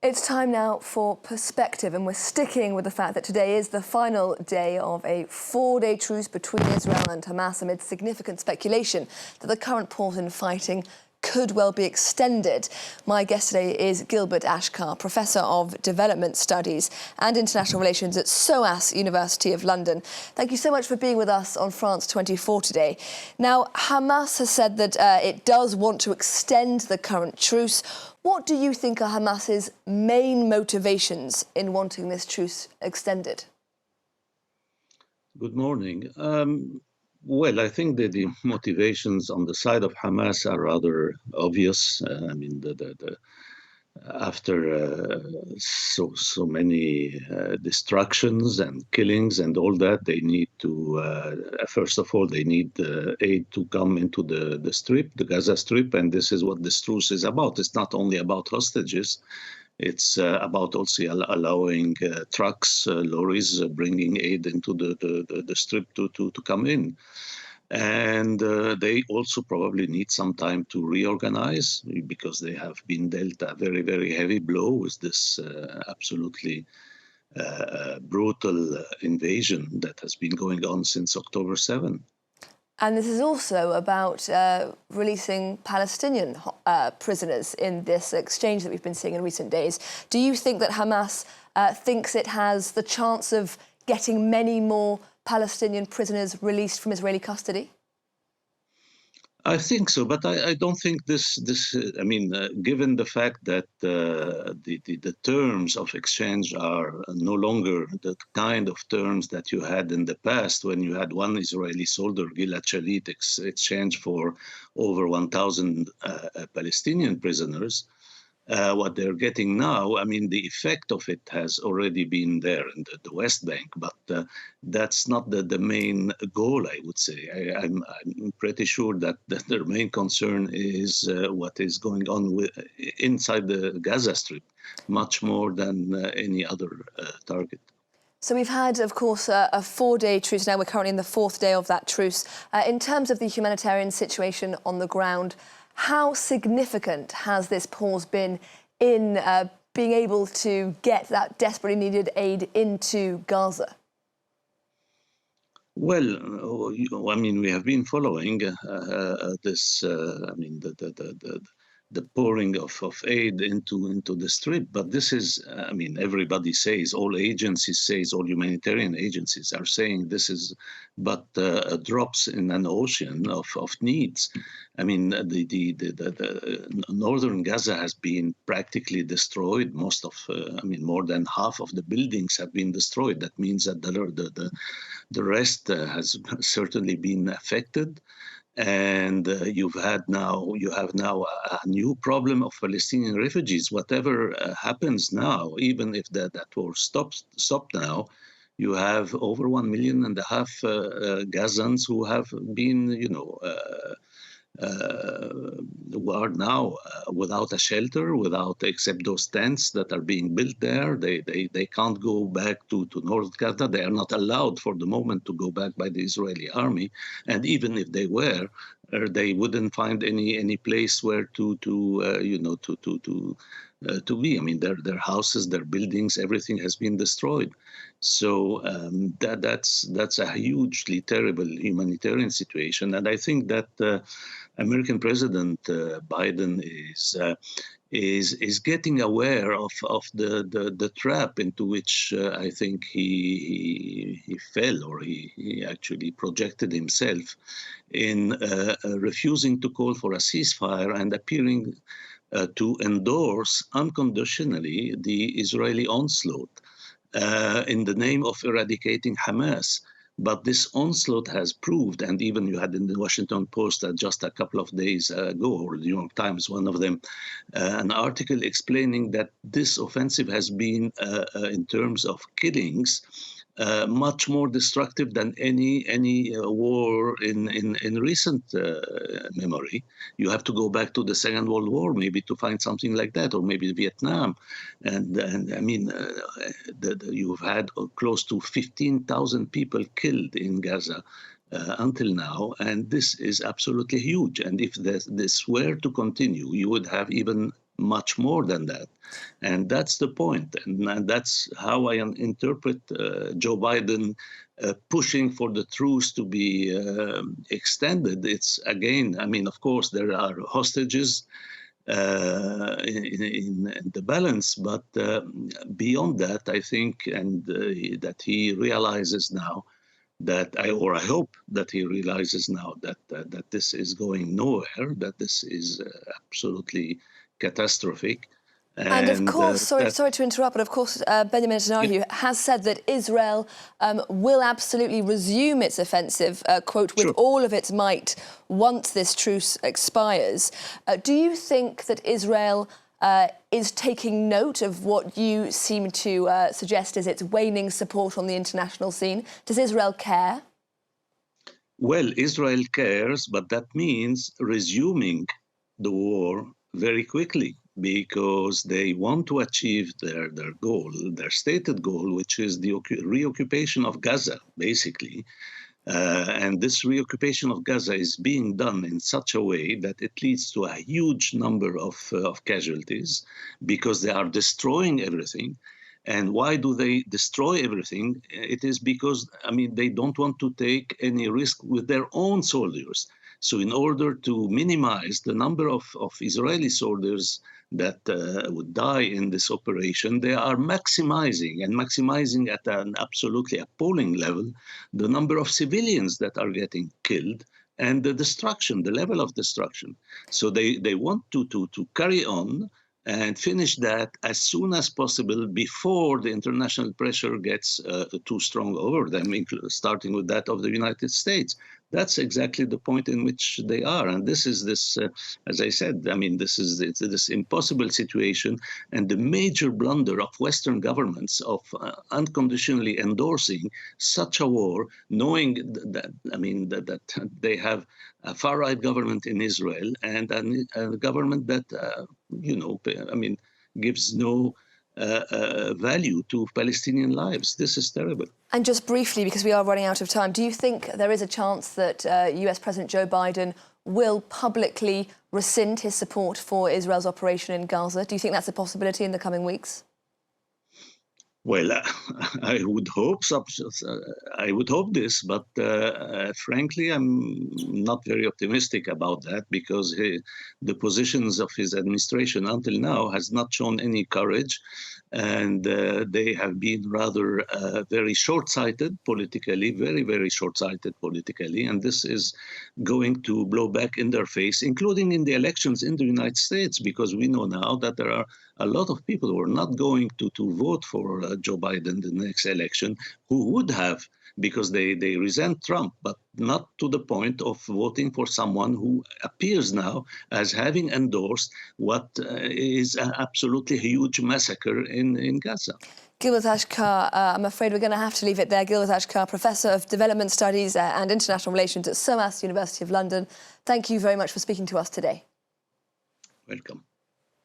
It's time now for perspective, and we're sticking with the fact that today is the final day of a 4-day truce between Israel and Hamas amid significant speculation that the current pause in fighting could well be extended. My guest today is Gilbert Achcar, Professor of Development Studies and International Relations at SOAS, University of London. Thank you so much for being with us on France 24 today. Now, Hamas has said that it does want to extend the current truce. What do you think are Hamas's main motivations in wanting this truce extended? Good morning. Well, I think that the motivations on the side of Hamas are rather obvious. After so many destructions and killings and all that, they need to first of all they need aid to come into the strip, the Gaza Strip, and this is what this truce is about. It's not only about hostages. It's about also allowing trucks, lorries, bringing aid into the strip to come in. And they also probably need some time to reorganize because they have been dealt a very, very heavy blow with this absolutely brutal invasion that has been going on since October 7. And this is also about releasing Palestinian prisoners in this exchange that we've been seeing in recent days. Do you think that Hamas thinks it has the chance of getting many more Palestinian prisoners released from Israeli custody? I think so, but I don't think this. Given the fact that the terms of exchange are no longer the kind of terms that you had in the past, when you had one Israeli soldier, Gilbert Achcar, exchange for over 1,000 Palestinian prisoners. What they're getting now, the effect of it has already been there in the West Bank, but that's not the main goal, I would say. I'm pretty sure that their main concern is what is going on inside the Gaza Strip, much more than any other target. So we've had, of course, a 4-day truce. Now we're currently in the 4th day of that truce. In terms of the humanitarian situation on the ground, how significant has this pause been in being able to get that desperately needed aid into Gaza? Well, we have been following this. The pouring of aid into the strip, but this is, everybody says, all agencies say, all humanitarian agencies are saying this is but drops in an ocean of needs. The northern Gaza has been practically destroyed. Most of, more than half of the buildings have been destroyed. That means that the rest has certainly been affected. And you have now a new problem of Palestinian refugees. Whatever happens now, even if that war stopped now, you have over 1.5 million Gazans who have been, who are now without a shelter, except those tents that are being built there. They can't go back to North Gaza. They are not allowed for the moment to go back by the Israeli army. And even if they were, they wouldn't find any place where to be. Their houses, their buildings, everything has been destroyed. So that's a hugely terrible humanitarian situation. And I think that American President Biden is getting aware of the trap into which I think he fell, or he actually projected himself in refusing to call for a ceasefire and appearing to endorse unconditionally the Israeli onslaught in the name of eradicating Hamas. But this onslaught has proved, and even you had in the Washington Post just a couple of days ago, or the New York Times, one of them, an article explaining that this offensive has been, in terms of killings, much more destructive than any war in recent memory. You have to go back to the Second World War maybe to find something like that, or maybe Vietnam. And you've had close to 15,000 people killed in Gaza until now, and this is absolutely huge. And if this were to continue, you would have even much more than that. And that's the point. And that's how I interpret Joe Biden pushing for the truce to be extended. It's, again, I mean, of course, there are hostages in the balance, but beyond that, I think, and that he realizes now that I hope that he realizes now that that this is going nowhere, that this is absolutely catastrophic. And of course, That, sorry to interrupt, but of course, Benjamin Netanyahu has said that Israel will absolutely resume its offensive, quote, with sure. all of its might once this truce expires. Do you think that Israel is taking note of what you seem to suggest is its waning support on the international scene? Does Israel care? Well, Israel cares, but that means resuming the war very quickly, because they want to achieve their goal, their stated goal, which is the reoccupation of Gaza, basically. And this reoccupation of Gaza is being done in such a way that it leads to a huge number of casualties, because they are destroying everything. And why do they destroy everything? It is because, I mean, they don't want to take any risk with their own soldiers. So in order to minimize the number of Israeli soldiers that would die in this operation, they are maximizing at an absolutely appalling level the number of civilians that are getting killed and the destruction, the level of destruction. So they want to carry on and finish that as soon as possible before the international pressure gets too strong over them, starting with that of the United States. That's exactly the point in which they are. And this is as I said, I mean, this is this impossible situation, and the major blunder of Western governments of unconditionally endorsing such a war, knowing that, I mean, that they have a far-right government in Israel and a government that, I mean, gives no value to Palestinian lives. This is terrible. And just briefly, because we are running out of time, do you think there is a chance that US President Joe Biden will publicly rescind his support for Israel's operation in Gaza? Do you think that's a possibility in the coming weeks? Well, I would hope so. I would hope this, but frankly, I'm not very optimistic about that, because the positions of his administration until now has not shown any courage, and they have been rather very short-sighted politically, very, very short-sighted politically, and this is going to blow back in their face, including in the elections in the United States, because we know now that there are a lot of people who are not going to vote for Joe Biden the next election, who would have, because they resent Trump, but not to the point of voting for someone who appears now as having endorsed what is an absolutely huge massacre in Gaza. Gilbert Achcar, I'm afraid we're going to have to leave it there. Gilbert Achcar, Professor of Development Studies and International Relations at SOAS, University of London. Thank you very much for speaking to us today. Welcome.